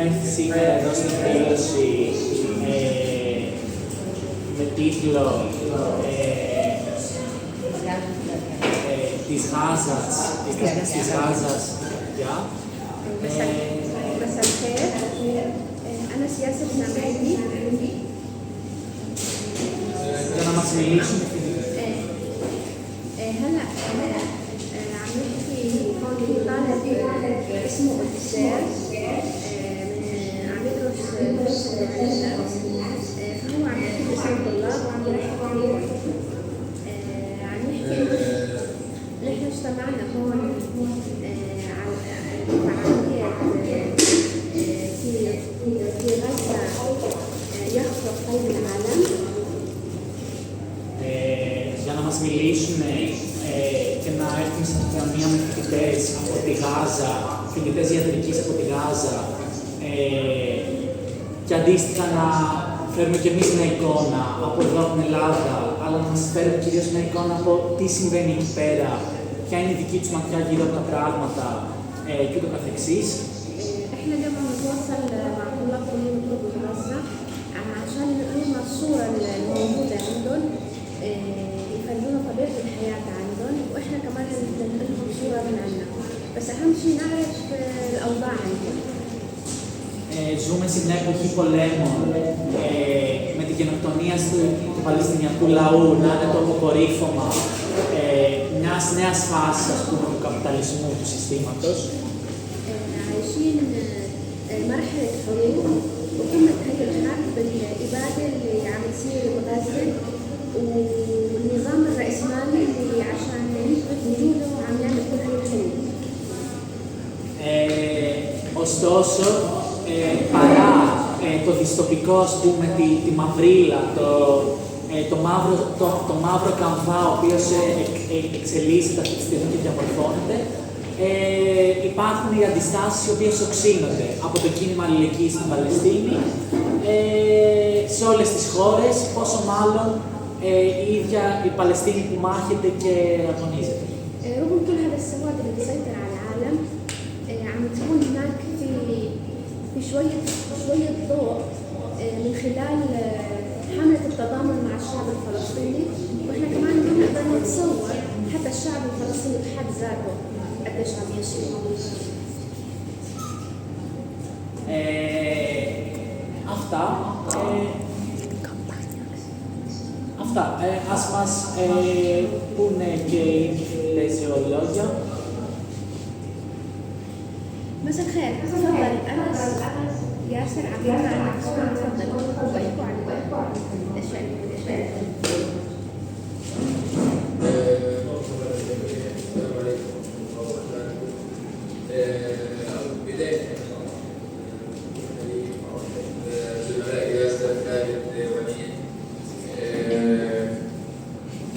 έχουμε έρθει σήμερα εδώ στην εκδήλωση με τίτλο της Γάζας, مساء الخير، أنا سياسة نعماني. για να μας μιλήσουμε. هلا عم نحكي هون بطالب اسمه أوديسير، عم يدرس دراسة معينة، فهو عم يحكي باسم الطلاب وعم يرحب فيهم. عم نحكي نحن اجتمعنا هون على فعالية في غزة يخفق قلب العالم. Για να μας μιλήσουν και να έρθουν σε επικοινωνία με φοιτητές από τη Γάζα, φοιτητές ιατρικής από τη Γάζα και αντίστοιχα να φέρουμε και εμείς μια εικόνα από εδώ από την Ελλάδα, αλλά να μας φέρουμε κυρίως μια εικόνα από τι συμβαίνει εκεί πέρα, ποια είναι η δική τους ματιά γύρω από τα πράγματα και ούτω καθεξής. احنا اليوم بنتواصل مع طلاب كلية طب غزة عشان نقيم الصورة الموجودة عندهم، يفرجونا طبيعة الحياة عندهم، واحنا كمان ننقل لهم صورة من عندنا، بس أهم شيء نعرف الأوضاع عندهم. Ζούμε σε μια εποχή πολέμων με την γενοκτονία του Παλαιστινιακού λαού να είναι το αποκορύφωμα μιας νέας φάσης, ας πούμε, του καπιταλισμού του συστήματος. عايشين مرحلة حروب وقمة هي الحرب بالإبادة اللي عم تصير بغزة والنظام الرأسمالي اللي عشان يثبت وجوده عم يعمل كل هاي الحروب. Ωστόσο, παρά το δυστοπικό, ας πούμε, τη μαυρίλα, το μαύρο καμβά, ο οποίος εξελίσσεται αυτή τη στιγμή και διαμορφώνεται, υπάρχουν οι αντιστάσεις οι οποίες οξύνονται από το κίνημα αλληλεγγύης στην Παλαιστίνη σε όλες τις χώρες, πόσο μάλλον η ίδια η Παλαιστίνη που μάχεται και αγωνίζεται. رغم كل هذا السواد اللي بيسيطر على العالم، عم تكون هناك في شوية ضوء من خلال حملة التضامن مع الشعب الفلسطيني، واحنا كمان بنقدر نتصور حتى الشعب الفلسطيني بحد ذاته قديش عم يشتغل. Αυτά. Ας μας πούνε και οι λεζιολόγια. مساء الخير، تفضل أنس ياسر عبدالله عنك تفضل واحكوا عن الأشياء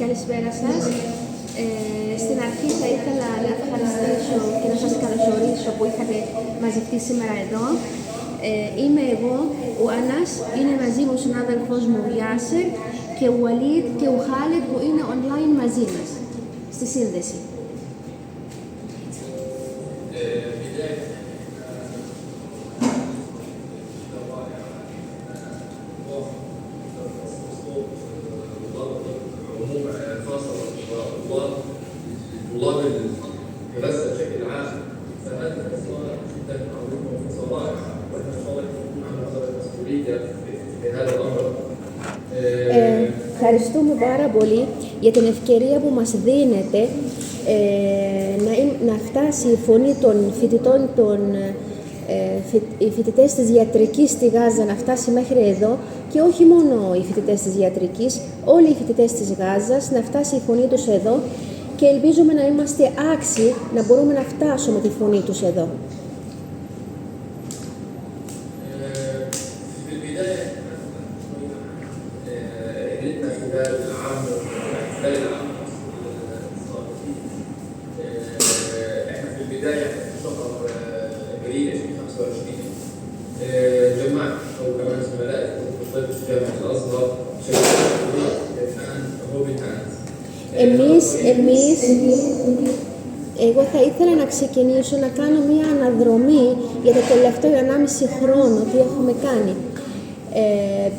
Καλησπέρα σας. Στην αρχή θα ήθελα να ευχαριστήσω και να σας καλωσορίσω που είχατε μαζευτεί σήμερα εδώ. Είμαι εγώ, ο Άννας, είναι μαζί μου ο συνάδελφός μου ο Γιάσερ και ο Walid και ο Χάλετ που είναι online μαζί μας, στη σύνδεση. Ευχαριστούμε πάρα πολύ για την ευκαιρία που μας δίνετε να φτάσει η φωνή των φοιτητών, οι φοιτητές της ιατρικής στη Γάζα να φτάσει μέχρι εδώ και όχι μόνο οι φοιτητές της ιατρικής, όλοι οι φοιτητές της Γάζας να φτάσει η φωνή τους εδώ και ελπίζουμε να είμαστε άξιοι να μπορούμε να φτάσουμε τη φωνή τους εδώ. Εγώ θα ήθελα να ξεκινήσω να κάνω μία αναδρομή για το τελευταίο 1,5 χρόνο, τι έχουμε κάνει.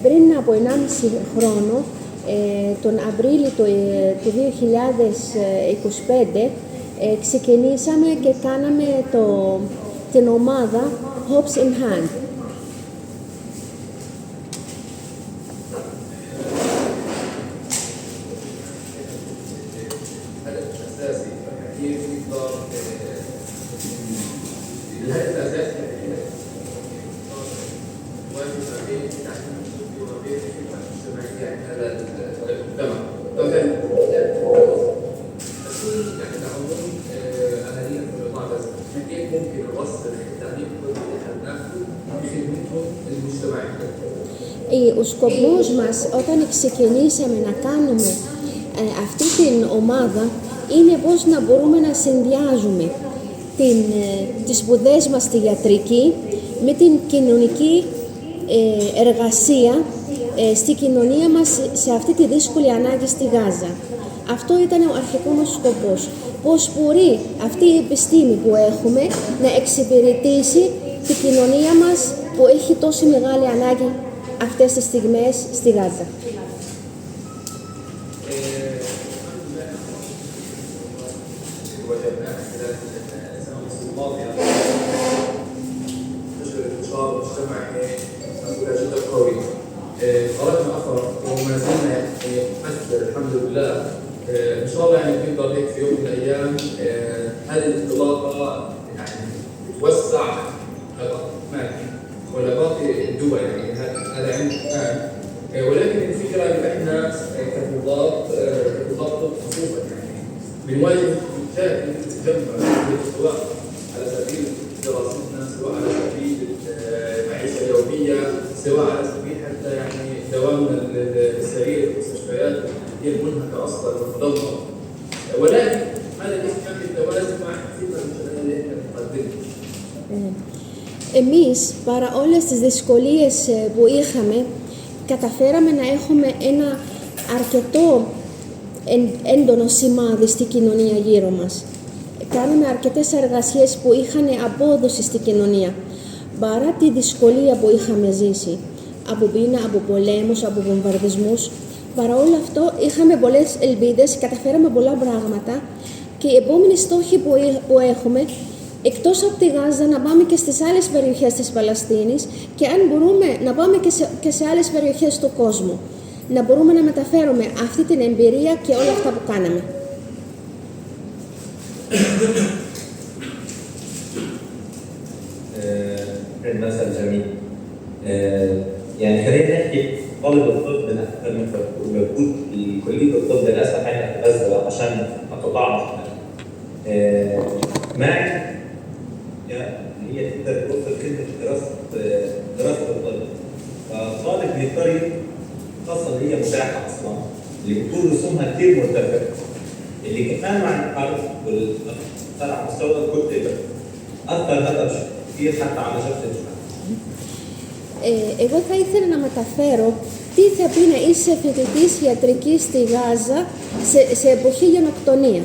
Πριν από 1,5 χρόνο, τον Απρίλιο του 2025, ξεκινήσαμε και κάναμε την ομάδα Hopes in Hand. Ο σκοπός μας όταν ξεκινήσαμε να κάνουμε αυτή την ομάδα είναι πώς να μπορούμε να συνδυάζουμε τις σπουδές μας στη ιατρική με την κοινωνική εργασία στη κοινωνία μας σε αυτή τη δύσκολη ανάγκη στη Γάζα. Αυτό ήταν ο αρχικός μας σκοπός. Πώς μπορεί αυτή η επιστήμη που έχουμε να εξυπηρετήσει την κοινωνία μας που έχει τόση μεγάλη ανάγκη αυτές τις στιγμές στη Γάζα. خرجنا اثر وما زلنا يعني نؤثر الحمد لله. ان شاء الله يعني بنقدر هيك في يوم من الايام هذه الانطلاقه يعني تتوسع ولا باقي الدول، يعني هذا عند الان. ولكن الفكره ان احنا كطلاب طب خصوصا يعني بنواجه مشاكل تتجمع سواء على سبيل دراستنا، سواء على سبيل المعيشه اليوميه، سواء على سبيل حتى يعني دوامنا السرير في المستشفيات هي المنهكه اصلا والمدمره. ولكن هذا الاهتمام بالتوازن مع كثير من المشاريع اللي احنا بنقدمها. Εμείς, παρά όλες τις δυσκολίες που είχαμε, καταφέραμε να έχουμε ένα αρκετό έντονο σημάδι στην κοινωνία γύρω μας. Κάναμε αρκετές εργασίες που είχαν απόδοση στην κοινωνία. Παρά τη δυσκολία που είχαμε ζήσει, από πείνα, από πολέμους, από βομβαρδισμούς, παρά όλο αυτό είχαμε πολλές ελπίδες, καταφέραμε πολλά πράγματα και οι επόμενοι στόχοι που έχουμε, εκτός από τη Γάζα, να πάμε και στις άλλες περιοχές της Παλαιστίνης και αν μπορούμε να πάμε και σε άλλες περιοχές του κόσμου. Να μπορούμε να μεταφέρουμε αυτή την εμπειρία και όλα αυτά που κάναμε. المثل جميل. يعني خلينا نحكي طالب الطب من اكثر من مجهود في كليه الطب للاسف احنا في غزه عشان نتضاعف. معي هي تقدر توصل كلمه دراسه الطب. فطالب بيضطر خاصه اللي هي متاحه اصلا اللي بتكون رسومها كثير مرتفعه اللي كمان مع التعرف والطلع على مستوى الكتب اثر هذا كثير حتى على شخص الشعب. Εγώ θα ήθελα να μεταφέρω τι θα πει να είσαι φοιτητής ιατρικής στη Γάζα σε εποχή γενοκτονία.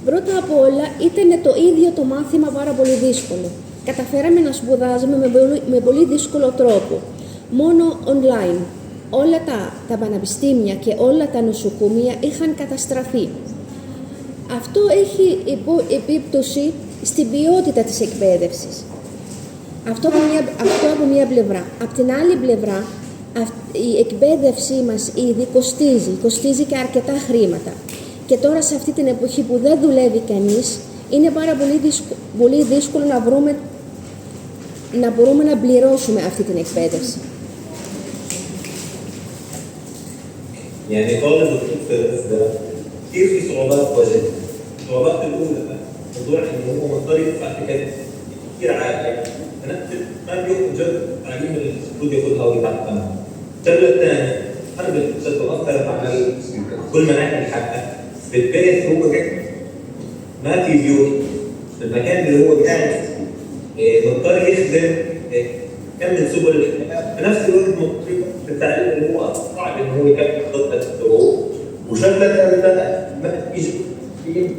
Πρώτα απ' όλα ήταν το ίδιο το μάθημα πάρα πολύ δύσκολο. Καταφέραμε να σπουδάζουμε με πολύ δύσκολο τρόπο. Μόνο online. Όλα τα πανεπιστήμια και όλα τα νοσοκομεία είχαν καταστραφεί. Αυτό έχει επίπτωση στην ποιότητα της εκπαίδευσης. Αυτό από μία πλευρά. Από την άλλη πλευρά, η εκπαίδευσή μας ήδη κοστίζει και αρκετά χρήματα. Και τώρα σε αυτή την εποχή που δεν δουλεύει κανείς, είναι πάρα πολύ δύσκολο να μπορούμε να πληρώσουμε αυτή την εκπαίδευση. يعني طالب الطب في غزة كثير في صعوبات واجهته. الصعوبات الأولى موضوع إنه هو مضطر يدفع تكاليف كثير عالية. ما بياخذ جزء التعليم اللي المفروض ياخذها ويتعلمها. الشغلة الثانية حرب الاقتصاد أثرت على كل مناحي الحياة. بالبيت هو ما في بيوت. المكان اللي هو قاعد مضطر يخدم كم من سبل الحياة. في نفس الوقت مضطر في التعليم اللي هو صعب إنه هو يكمل خطة الدروس. وشغلة ثالثة ما تيجي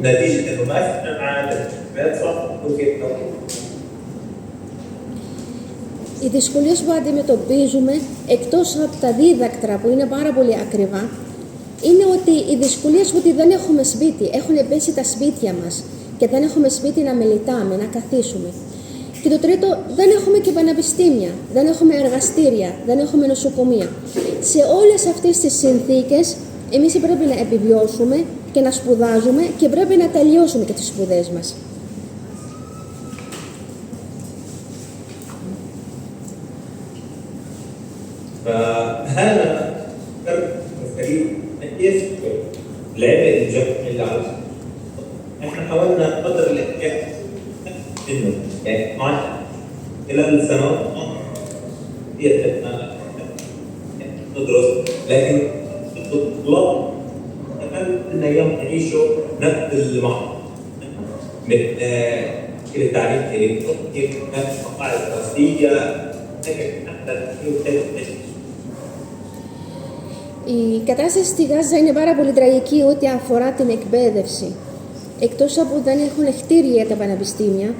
نتيجة إنه ما في معاه احتمالات صح يكون في توقيت. Οι δυσκολίες που αντιμετωπίζουμε, εκτός από τα δίδακτρα που είναι πάρα πολύ ακριβά, είναι ότι οι δυσκολίες ότι δεν έχουμε σπίτι, έχουν πέσει τα σπίτια μας και δεν έχουμε σπίτι να μελετάμε, να καθίσουμε. Και το τρίτο, δεν έχουμε και πανεπιστήμια, δεν έχουμε εργαστήρια, δεν έχουμε νοσοκομεία. Σε όλες αυτές τις συνθήκες, εμείς πρέπει να επιβιώσουμε και να σπουδάζουμε και πρέπει να τελειώσουμε και τις σπουδές μας. فهذا فرق مختلف كيف العبء الجمعي اللي على احنا حاولنا قدر الامكان انه يعني مع خلال السنوات هي ندرس لكن الطلاب أقل ان ايام يعيشوا نفس المحطه من الى التعليم كيف المقاعد الدراسيه Η κατάσταση στη Γάζα είναι πάρα πολύ τραγική ό,τι αφορά την εκπαίδευση. Εκτός από δεν έχουν κτίρια τα πανεπιστήμια,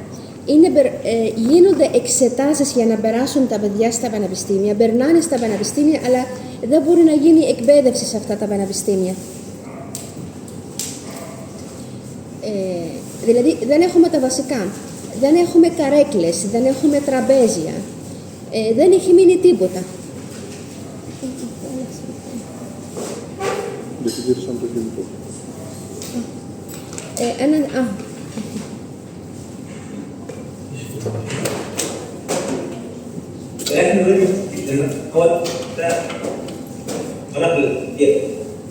γίνονται εξετάσεις για να περάσουν τα παιδιά στα πανεπιστήμια, περνάνε στα πανεπιστήμια, αλλά δεν μπορεί να γίνει εκπαίδευση σε αυτά τα πανεπιστήμια. Δηλαδή δεν έχουμε τα βασικά, δεν έχουμε καρέκλες, δεν έχουμε τραπέζια, δεν έχει μείνει τίποτα. Γιατί γύρισαν το κινητό. احنا لازم هو ده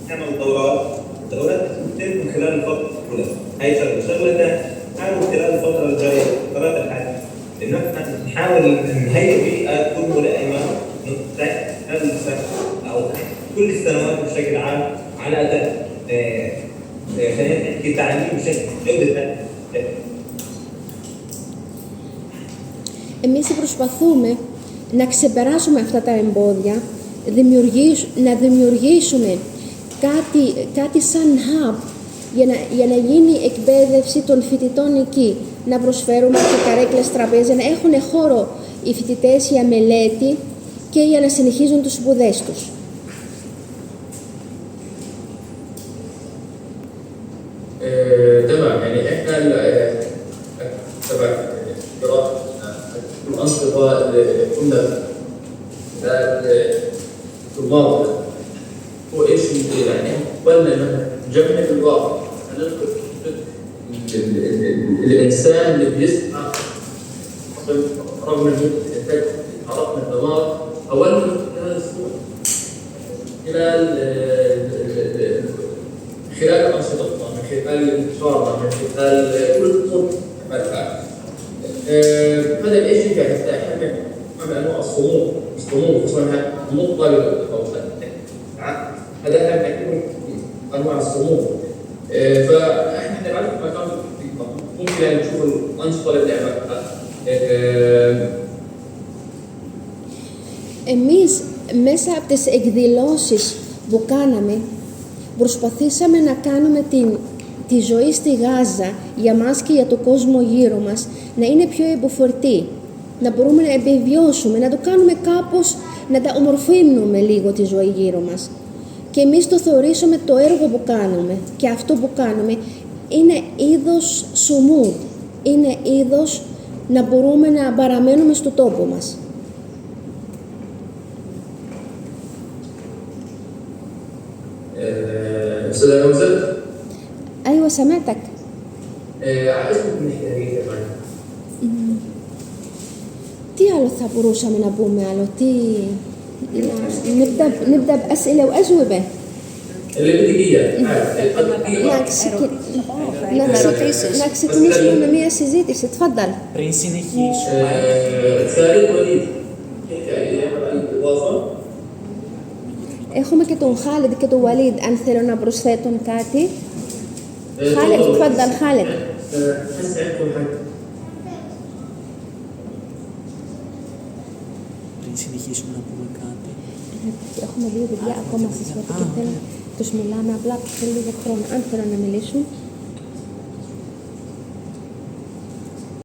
نعمل دورات تتم من خلال الفتره الاولى. هي الشغله ده نحاول خلال الفتره الجايه الفترات الحاليه ان احنا نحاول نهيئ بيئه تكون ملائمه هذا السنه او كل السنوات بشكل عام على اداء خلينا نحكي تعليم بشكل جوده. Εμείς προσπαθούμε να ξεπεράσουμε αυτά τα εμπόδια, να δημιουργήσουμε κάτι σαν hub για να γίνει εκπαίδευση των φοιτητών εκεί. Να προσφέρουμε και καρέκλες, τραπέζια, να έχουν χώρο οι φοιτητές για μελέτη και για να συνεχίζουν τις σπουδές τους. تمام يعني احنا تبع الأنشطة اللي كنا الواقع هو ايش يعني قلنا انه نجمع الواقع نذكر الانسان اللي بيسعى رغم الانتاج عرفنا الدمار اولا هذا الصوت خلال انشطتنا من خلال الانتشار من خلال كل صوت هذا الشيء قاعد يحمل نوع انواع الصمود خصوصا مضطربه هذا يكون انواع الصمود فاحنا نعرف مكان ممكن يعني نشوف الانشطه اللي بنعملها Εμείς μέσα από τις εκδηλώσεις που κάναμε προσπαθήσαμε να κάνουμε τη ζωή στη Γάζα για μας και για τον κόσμο γύρω μας να είναι πιο υποφορτή, να μπορούμε να επιβιώσουμε, να το κάνουμε κάπως, να τα ομορφύνουμε λίγο τη ζωή γύρω μας. Και εμείς το θεωρήσουμε το έργο που κάνουμε και αυτό που κάνουμε είναι είδος σουμούδ, είναι είδος να μπορούμε να παραμένουμε στο τόπο μας. استاذ نوزل أيوة سمعتك. عايزكم نحكي هذه كمان Τι άλλο θα μπορούσαμε να πούμε άλλο, نبدأ بأسئلة وأجوبة. اللي بدك اياه Να ξεκινήσουμε με μια συζήτηση. تفضل. Πριν συνεχίσουμε, سالم وليد Έχουμε και τον Χάλεντ και τον Βαλίντ, αν θέλουν να προσθέτουν κάτι. Χάλεντ, تفضل Χάλεντ. πριν συνεχίσουμε να πούμε κάτι. Έχουμε δύο παιδιά ακόμα στη σφαίρα και θέλω τους μιλάμε απλά σε λίγο χρόνο. Αν θέλουν να μιλήσουν.